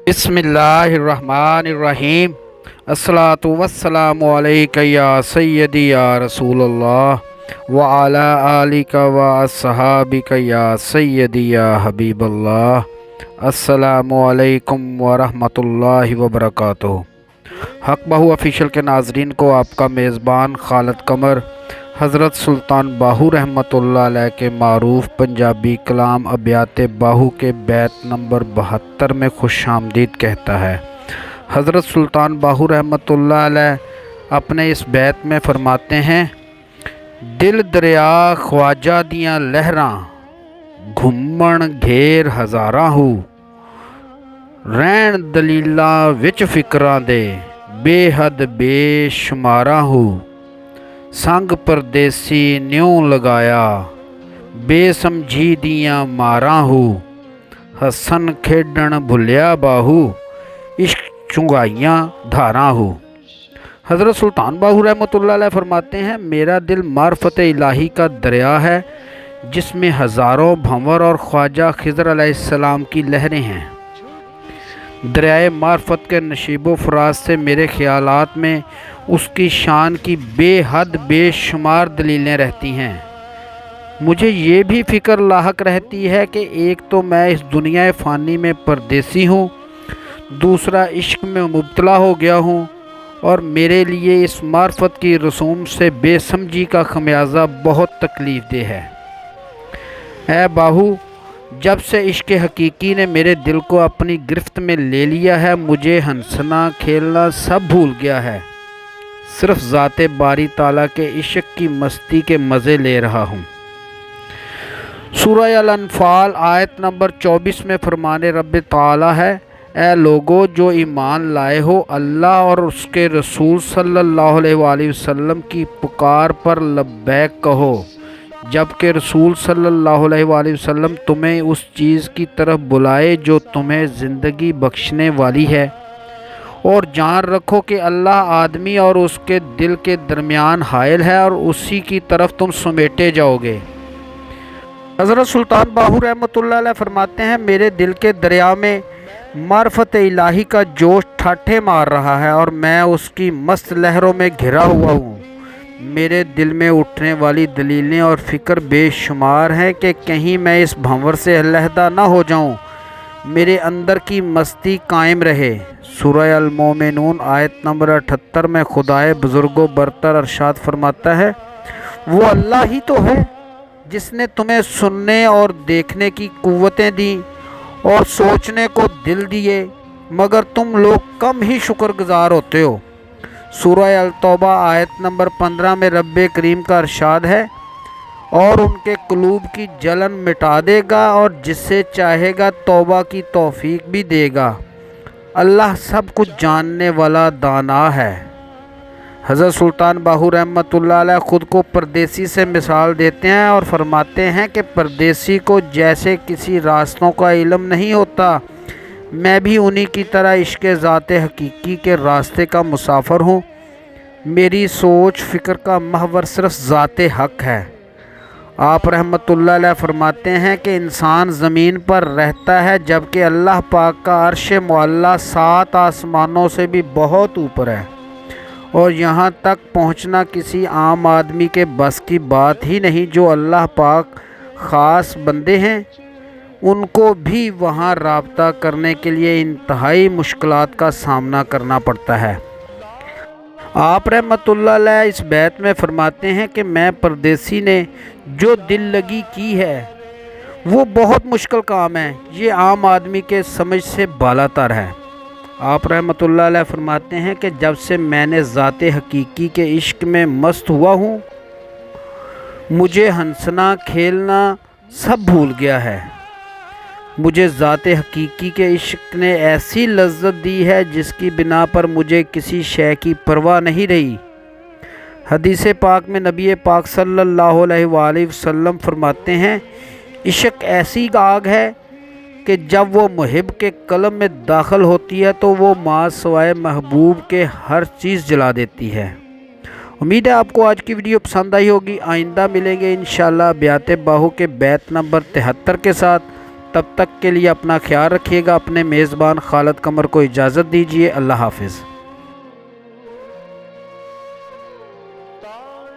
बिस्मिल्लाहिर्रहमानिर्रहीम। अस्सलातु वस्सलामु अलैका या सय्यदी या रसूलल्लाह व अला आलिका व अस्हाबिका या सय्यदी या हबीबल्लाह। अस्सलामु अलैकुम व रहमतुल्लाहि व बरकातुहू। हक बाहू ऑफिशियल के नाजरीन को आपका मेज़बान खालिद कमर हज़रत सुल्तान बाहू रहमतुल्लाह अलैह के मारूफ पंजाबी कलाम अबियात बाहू के बैत नंबर 72 में खुशामदीद कहता है। हज़रत सुल्तान बाहू रहमतुल्लाह अलैह अपने इस बैत में फरमाते हैं, दिल दरिया ख्वाजा दियाँ लहरां घुम्मण घेर हज़ारां हूँ, रहन दलीला विच फिक्रां दे बेहद बेशुमारा हूँ, संग परदेसी न्यों लगाया बेसमझी दियाँ मारां हूँ, हसन खेडण भुलिया बाहू इश्क चुंगाइयाँ धारां हूँ। हज़रत सुल्तान बाहू रहमतुल्लाह अलैह फरमाते हैं, मेरा दिल मार्फत इलाही का दरिया है जिसमें हज़ारों भंवर और ख्वाजा खिज़र अलैहिस्सलाम की लहरें हैं। दरियाए मार्फत के नशीबो फराज से मेरे ख़यालात में उसकी शान की बेहद बेशुमार दलीलें रहती हैं। मुझे ये भी फ़िक्र लाहक रहती है कि एक तो मैं इस दुनिया फ़ानी में परदेसी हूँ, दूसरा इश्क में मुब्तला हो गया हूँ और मेरे लिए इस मार्फत की रसूम से बेसमझी का खमियाजा बहुत तकलीफ़ दे है। ऐ बाहू, जब से इश्क हकीकी ने मेरे दिल को अपनी गिरफ्त में ले लिया है, मुझे हंसना खेलना सब भूल गया है। सिर्फ ज़ाते बारी ताला के इश्क की मस्ती के मज़े ले रहा हूँ। सूरह अल-अनफ़ाल आयत नंबर 24 में फरमाने रब्बे ताला है, ऐ लोगो जो ईमान लाए हो, अल्लाह और उसके रसूल सल्लल्लाहु अलैहि वसल्लम की पुकार पर लब्बैक कहो, जबकि रसूल सल्लल्लाहु अलैहि वसल्लम तुम्हें उस चीज़ की तरफ बुलाए जो तुम्हें ज़िंदगी बख्शने वाली है, और जान रखो कि अल्लाह आदमी और उसके दिल के दरमियान हायल है और उसी की तरफ तुम समेटे जाओगे। हज़रत सुल्तान बाहू रहमतुल्लाह अलैह फरमाते हैं, मेरे दिल के दरिया में मार्फत इलाही का जोश ठाठे मार रहा है और मैं उसकी मस्त लहरों में घिरा हुआ हूँ। मेरे दिल में उठने वाली दलीलें और फ़िक्र बेशुमार हैं कि कहीं मैं इस भंवर से अलहदा ना हो जाऊँ, मेरे अंदर की मस्ती कायम रहे। सूरह अल-मोमिनून आयत नंबर 78 में खुदाए बुज़ुर्गो बरतर अरशाद फरमाता है, वो अल्लाह ही तो है जिसने तुम्हें सुनने और देखने की क़ुव्वतें दी और सोचने को दिल दिए, मगर तुम लोग कम ही शुक्रगुज़ार होते हो। सूरह अल-तौबा आयत नंबर 15 में रब्बे करीम का अरशाद है, और उनके क़ुलूब की जलन मिटा देगा और जिससे चाहेगा तौबा की तौफीक भी देगा। अल्लाह सब कुछ जानने वाला दाना है। हज़रत सुल्तान बाहू रहमतुल्लाह अलैह ख़ुद को परदेसी से मिसाल देते हैं और फरमाते हैं कि परदेसी को जैसे किसी रास्तों का इल्म नहीं होता, मैं भी उन्हीं की तरह इश्क़ ज़ाते हकीकी के रास्ते का मुसाफिर हूँ। मेरी सोच फ़िक्र का महवर सिर्फ ज़ाते हक़ है। आप रहमतुल्लाह अलैह फरमाते हैं कि इंसान ज़मीन पर रहता है जबकि अल्लाह पाक का अर्श मुअल्ला 7 आसमानों से भी बहुत ऊपर है, और यहाँ तक पहुँचना किसी आम आदमी के बस की बात ही नहीं। जो अल्लाह पाक ख़ास बंदे हैं उनको भी वहाँ राब्ता करने के लिए इंतहाई मुश्किलात का सामना करना पड़ता है। आप रहमतुल्लाह अलैह इस बैत में फरमाते हैं कि मैं परदेसी ने जो दिल लगी की है वो बहुत मुश्किल काम है, ये आम आदमी के समझ से बालातर है। आप रहमतुल्लाह अलैह फरमाते हैं कि जब से मैंने ज़ाते हकीकी के इश्क में मस्त हुआ हूँ, मुझे हंसना खेलना सब भूल गया है। मुझे ज़ाते हकीकी के इश्क ने ऐसी लज्जत दी है जिसकी बिना पर मुझे किसी शय की परवाह नहीं रही। हदीस पाक में नबी पाक सल्लल्लाहु अलैहि वसल्लम फरमाते हैं, इश्क ऐसी आग है कि जब वो मुहिब के कलम में दाखिल होती है तो वो माँ सवाए महबूब के हर चीज़ जला देती है। उम्मीद है आपको आज की वीडियो पसंद आई होगी। आइंदा मिलेंगे इंशाअल्लाह अबियात बाहू के बैत नंबर 73 के साथ। تب تک کے لیے اپنا خیال رکھیے گا۔ اپنے میزبان خالد قمر کو اجازت دیجیے۔ اللہ حافظ۔